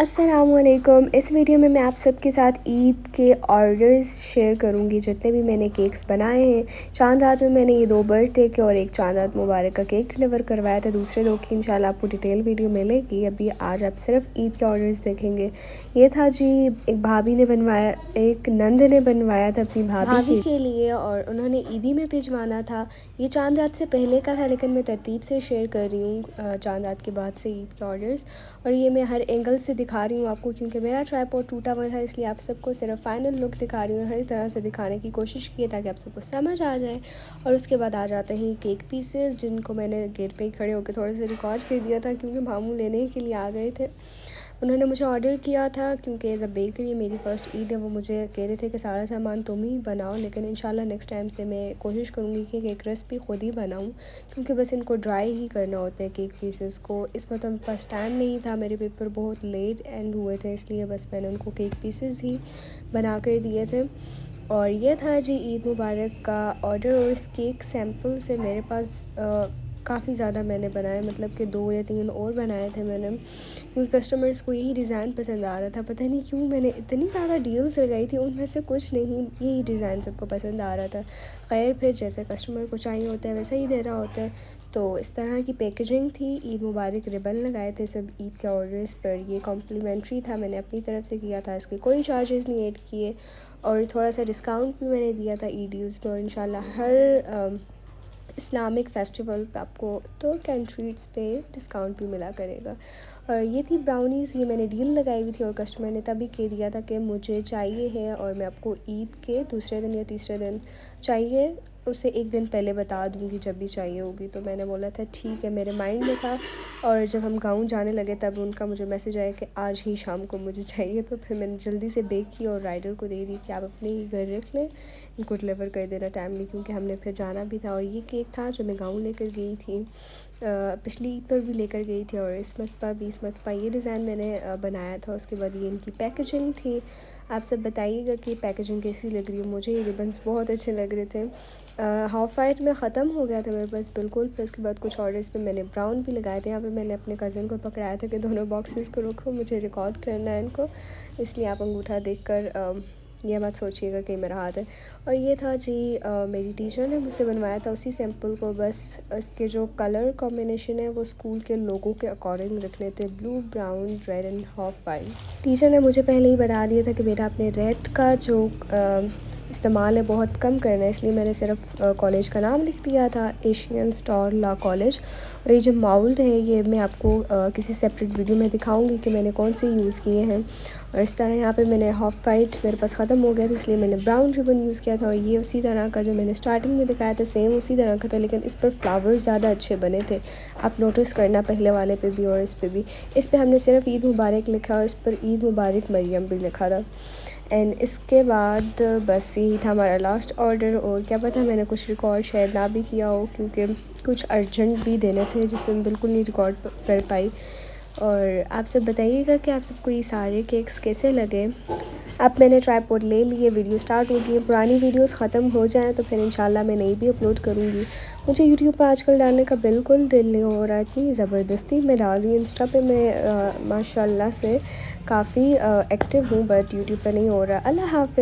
السلام علیکم۔ اس ویڈیو میں آپ سب کے ساتھ عید کے آرڈرز شیئر کروں گی جتنے بھی میں نے کیکس بنائے ہیں۔ چاند رات میں میں نے یہ 2 برتھ ڈے کے اور ایک چاند رات مبارک کا کیک ڈیلیور کروایا تھا، دوسرے 2 کی انشاءاللہ آپ کو ڈیٹیل ویڈیو ملے گی۔ ابھی آج آپ صرف عید کے آرڈرز دیکھیں گے۔ یہ تھا جی ایک بھابھی نے بنوایا، ایک نند نے بنوایا تھا اپنی بھابھی کے لیے اور انہوں نے عیدی میں بھجوانا تھا۔ یہ چاند رات سے پہلے کا تھا لیکن میں ترتیب سے شیئر کر رہی ہوں چاند رات کے بعد سے عید کے آرڈرز، اور یہ میں ہر اینگل سے دکھا رہی ہوں آپ کو کیونکہ میرا ٹرائپوڈ ٹوٹا ہوا تھا، اس لیے آپ سب کو صرف فائنل لک دکھا رہی ہوں، ہر طرح سے دکھانے کی کوشش کی ہے تاکہ آپ سب کو سمجھ آ جائے۔ اور اس کے بعد آ جاتے ہیں کیک پیسز جن کو میں نے گیٹ پہ ہی کھڑے ہو کے تھوڑے سے ریکارڈ کر دیا تھا کیونکہ ماموں لینے کے لیے آ گئے تھے۔ انہوں نے مجھے آرڈر کیا تھا کیونکہ ایز اے بیکری میری فرسٹ عید ہے، وہ مجھے کہہ رہے تھے کہ سارا سامان تم ہی بناؤ، لیکن انشاءاللہ نیکسٹ ٹائم سے میں کوشش کروں گی کہ کیک ریسپی خود ہی بناؤں کیونکہ بس ان کو ڈرائی ہی کرنا ہوتا ہے کیک پیسز کو۔ اس وقت میرے پاس ٹائم نہیں تھا، میرے پیپر بہت لیٹ اینڈ ہوئے تھے، اس لیے بس میں نے ان کو کیک پیسز ہی بنا کر دیے تھے۔ اور یہ تھا جی عید مبارک کا آرڈر، اور اس کیک سیمپل سے میرے پاس کافی زیادہ میں نے بنائے، مطلب کہ 2 یا 3 اور بنائے تھے میں نے کیونکہ کسٹمرز کو یہی ڈیزائن پسند آ رہا تھا۔ پتہ نہیں کیوں میں نے اتنی زیادہ ڈیلز لگائی تھی، ان میں سے کچھ نہیں، یہی ڈیزائن سب کو پسند آ رہا تھا۔ خیر پھر جیسے کسٹمر کو چاہیے ہوتا ہے ویسا ہی دینا ہوتا ہے۔ تو اس طرح کی پیکیجنگ تھی، عید مبارک ربن لگائے تھے سب عید کے آرڈرز پر، یہ کمپلیمنٹری تھا، میں نے اپنی طرف سے کیا تھا، اس کے کوئی چارجز نہیں ایڈ کیے، اور تھوڑا سا ڈسکاؤنٹ بھی میں نے دیا تھا عید ڈیلز میں، اور انشاءاللہ ہر اسلامک فیسٹیول پہ آپ کو ترک اینڈ ٹریٹس پہ ڈسکاؤنٹ بھی ملا کرے گا۔ اور یہ تھی براؤنیز، یہ میں نے ڈیل لگائی ہوئی تھی اور کسٹمر نے تبھی کہہ دیا تھا کہ مجھے چاہیے ہے اور میں آپ کو عید کے دوسرے دن یا تیسرے دن چاہیے، اسے 1 دن پہلے بتا دوں گی جب بھی چاہیے ہوگی۔ تو میں نے بولا تھا ٹھیک ہے، میرے مائنڈ میں تھا، اور جب ہم گاؤں جانے لگے تب ان کا مجھے میسیج آیا کہ آج ہی شام کو مجھے چاہیے، تو پھر میں نے جلدی سے بیک کی اور رائڈر کو دے دی کہ آپ اپنے ہی گھر رکھ لیں، ان کو ڈلیور کر دینا ٹائملی کیونکہ ہم نے پھر جانا بھی تھا۔ اور یہ کیک تھا جو میں گاؤں لے کر گئی تھی، پچھلی عید پر بھی لے کر گئی تھی، اور اس مرتبہ بھی اس مرتبہ یہ ڈیزائن میں نے بنایا تھا۔ اس کے بعد یہ ان کی پیکیجنگ تھی، آپ سب بتائیے گا کہ پیکیجنگ کیسی لگ رہی ہے، مجھے یہ ریبنس بہت اچھے لگ رہے تھے۔ ہاف وائٹ میں ختم ہو گیا تھا میرے پاس بالکل، پھر اس کے بعد کچھ آرڈرز پہ میں نے براؤن بھی لگائے تھے۔ یہاں پہ میں نے اپنے کزن کو پکڑایا تھا کہ دونوں باکسز کو رکھو، مجھے ریکارڈ کرنا ہے ان کو، اس لیے آپ انگوٹھا دیکھ کر یہ مت سوچیے گا کہ میرا ہاتھ ہے۔ اور یہ تھا جی میری ٹیچر نے مجھ سے بنوایا تھا اسی سیمپل کو، بس اس کے جو کلر کمبینیشن ہے وہ اسکول کے لوگو کے اکارڈنگ رکھنے تھے، blue, brown, red and half white. Teacher نے مجھے پہلے ہی بتا دیا تھا کہ بیٹا اپنے ریڈ کا جو استعمال ہے بہت کم کرنا ہے، اس لیے میں نے صرف کالج کا نام لکھ دیا تھا، ایشین اسٹار لا کالج۔ اور یہ جو ماؤلڈ ہے یہ میں آپ کو کسی سیپریٹ ویڈیو میں دکھاؤں گی کہ میں نے کون سے یوز کیے ہیں۔ اور اس طرح یہاں پہ میں نے ہاف وائٹ میرے پاس ختم ہو گیا تھا، اس لیے میں نے براؤن ریبن یوز کیا تھا، اور یہ اسی طرح کا جو میں نے اسٹارٹنگ میں دکھایا تھا سیم اسی طرح کا تھا، لیکن اس پر فلاورز زیادہ اچھے بنے تھے، آپ نوٹس کرنا پہلے والے پہ بھی اور اس پہ بھی۔ اس پہ ہم نے صرف عید مبارک لکھا اور اس پر عید مبارک مریم بھی لکھا تھا۔ اینڈ اس کے بعد بس یہی تھا ہمارا لاسٹ آرڈر، اور کیا پتہ میں نے کچھ ریکارڈ شاید نہ بھی کیا ہو کیونکہ کچھ ارجنٹ بھی دینے تھے جس پہ میں بالکل نہیں ریکارڈ کر پائی۔ اور آپ سب بتائیے گا کہ آپ سب کو یہ سارے کیکس کیسے لگے۔ اب میں نے ٹرائپوڈ لے لیے، ویڈیو سٹارٹ ہو گئی ہے، پرانی ویڈیوز ختم ہو جائیں تو پھر انشاءاللہ میں نئی بھی اپلوڈ کروں گی۔ مجھے یوٹیوب پہ آج کل ڈالنے کا بالکل دل نہیں ہو رہا، اتنی زبردستی میں ڈال رہی ہوں، انسٹا پہ میں ماشاء اللہ سے کافی ایکٹیو ہوں بٹ یوٹیوب پہ نہیں ہو رہا۔ اللہ حافظ۔